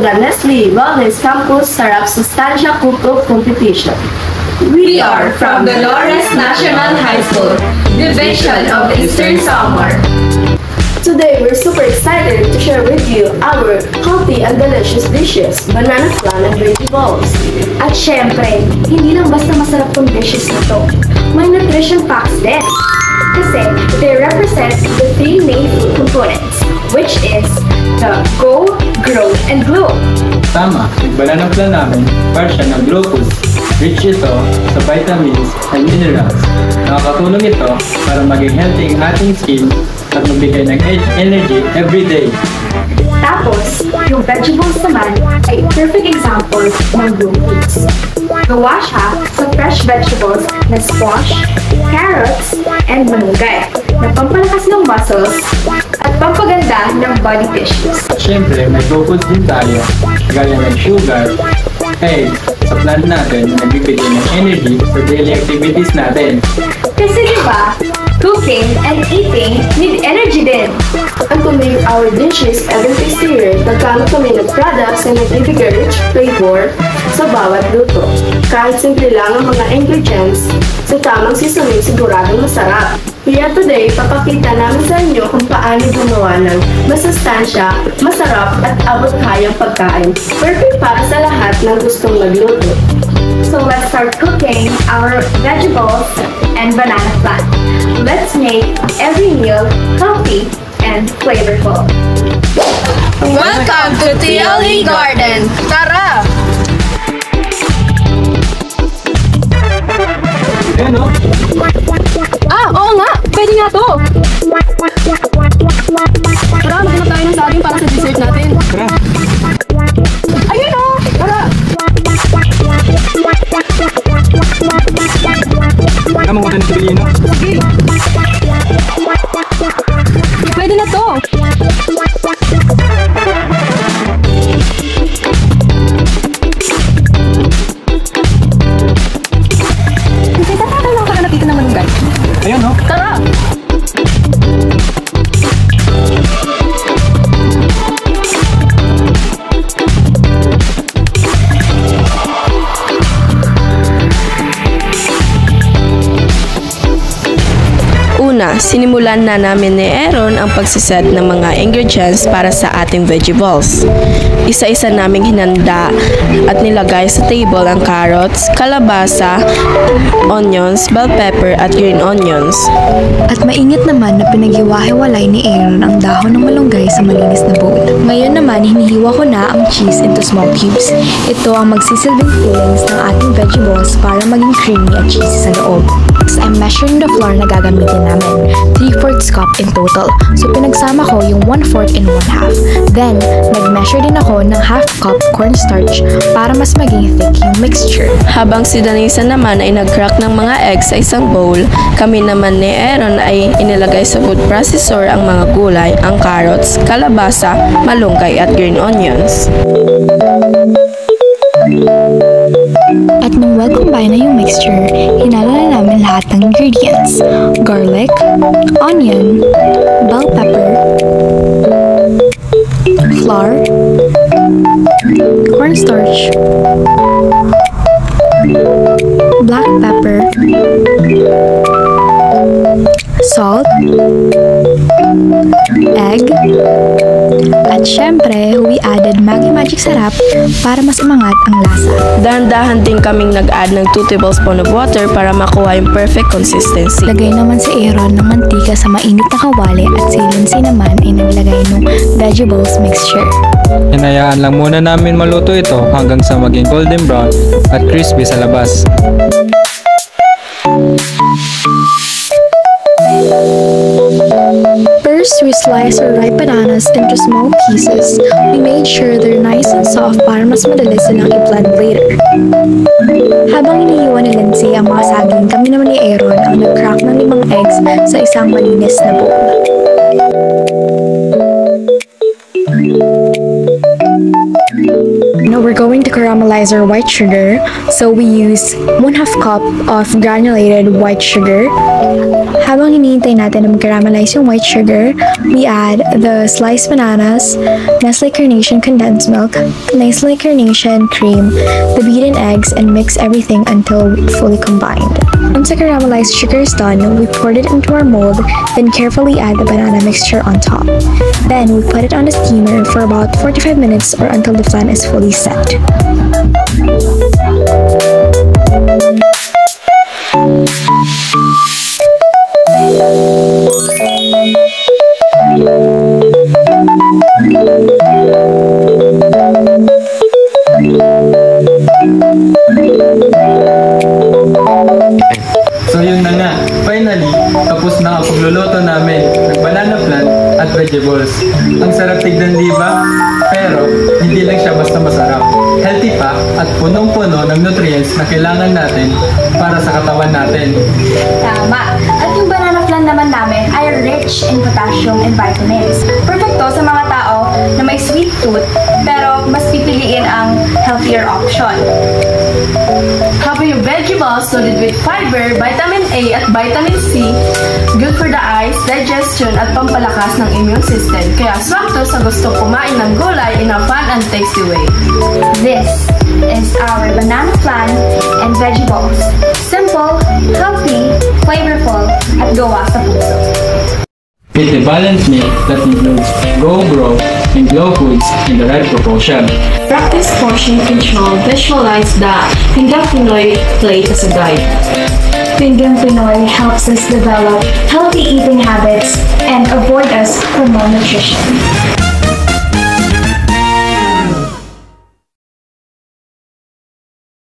the Nestle Wellness Campus Sarap Sustancia Cook-Off Competition. We are from Dolores National High School, Division of Eastern Samar. Today, we're super excited to share with you our healthy and delicious dishes, banana flan and veggie balls. At syempre, hindi lang basta masarap tong dishes na to. May nutrition facts din. Kasi they represent the three main food components, which is the Go, Grow, and Glow. Tama, yung banana flan namin, part siya ng glucose. Rich ito sa vitamins and minerals. Nakakatulong ito para maging healthy ang ating skin at magbigay ng energy every day. Tapos, yung vegetables naman ay perfect example ng Glow foods. Gawa siya sa fresh vegetables na squash, carrots, and malunggay na pampalakas ng muscles at pampaganda ng body tissues. At syempre, may focus din tayo, gaya ng sugar, eggs, sa plant natin na nagbibigay ng energy sa daily activities natin. Kasi diba, cooking and eating need energy din. And to make our dishes even tastier, nagkamit kami ng products na nagbibigay rich flavor sa bawat luto. Kahit simple lang ang mga ingredients, sa tamang seasoning siguradong masarap. Kaya today, papakita namin sa inyo kung paano gumawa ng masustansya, masarap at abot-kayang pagkain. Perfect para sa lahat ng gustong magluto. So let's start cooking our vegetables and banana flan. Let's make every meal healthy and flavorful. Welcome to TLE Garden! Tara! Ayan o! Oo nga! Pwede nga to! Tara, maghanap tayo ng saging para sa dessert natin. Tara! Ayun o! Tara! Tama mo na piliin o. Sige! Pwede na to! Kasi tatataw lang pala natin ng malunggay. Ayan o! Tara! Una, sinimulan na namin ni Aaron ang pagsiset ng mga ingredients para sa ating vegetables. Isa-isa naming hinanda at nilagay sa table ang carrots, kalabasa, onions, bell pepper at green onions. At mainit naman na pinaghiwa-hiwalay ni Aaron ang dahon ng malunggay sa malinis na bowl. Ngayon naman, hinihiwa ko na ang cheese into small cubes. Ito ang magsisilbing fillings ng ating vegetables para maging creamy at cheesy sa loob. Next, I'm measuring the flour na gagamitin namin, 3/4 cup in total. So pinagsama ko yung 1/4 and 1/2. Then, nag-measure din ako ng 1/2 cup cornstarch para mas maging thick yung mixture. Habang si Danisa naman ay nag-crack ng mga eggs sa isang bowl, kami naman ni Aaron ay inilagay sa food processor ang mga gulay, ang carrots, kalabasa, malunggay at green onions. At nung well-combine na yung mixture, hinalo na namin lahat ng ingredients. Garlic, onion, bell pepper, flour, cornstarch, black pepper, salt, egg, at syempre, we added Maggi Magic Sarap para mas umangat ang lasa. Dahan-dahan din kaming nag-add ng 2 tablespoons of water para makuha yung perfect consistency. Lagay naman si Aaron ng mantika sa mainit na kawali at si Lindsay naman ay naglagay ng vegetables mixture. Hinayaan lang muna namin maluto ito hanggang sa maging golden brown at crispy sa labas. First, we slice our ripe bananas into small pieces. We made sure they're nice and soft para mas madali silang i-blend later. Habang iniiwan ni Lindsay ang mga saging, kami naman ni Aaron ang nag-crack ng 5 eggs sa isang malinis na bowl. Now we're going to caramelize our white sugar, so we use 1/2 cup of granulated white sugar, Habang hinihintay natin na mag-caramelize yung white sugar, we add the sliced bananas, Nestle Carnation condensed milk, Nestle Carnation cream, the beaten eggs, and mix everything until fully combined. Once the caramelized sugar is done, we poured it into our mold, then carefully add the banana mixture on top. Then we put it on the steamer for about 45 minutes or until the flan is fully set. So yun na nga, finally, tapos na ang pagluluto namin ng banana flan at vegetables. Ang sarap tignan, di ba? Pero hindi lang siya basta masarap. Healthy pa at punong-puno ng nutrients na kailangan natin para sa katawan natin. Tama. At yung banana flan naman namin ay rich in potassium and vitamins. Perfecto sa mga tao na may sweet tooth pero mas pipiliin ang healthier option. Having vegetables loaded with fiber, vitamin A at vitamin C, good for the eyes, digestion at pampalakas ng immune system. Kaya swakto sa gusto kumain ng gulay in a fun and tasty way. This is our banana flan and vegetables. Simple, healthy, flavorful, at gawa sa puso. It's a balanced meal that includes Go Grow and Glow foods in the right proportion. Practice portion control, visualize the Pinggang Pinoy plate as a guide. Pinggang Pinoy helps us develop healthy eating habits and avoid us from malnutrition.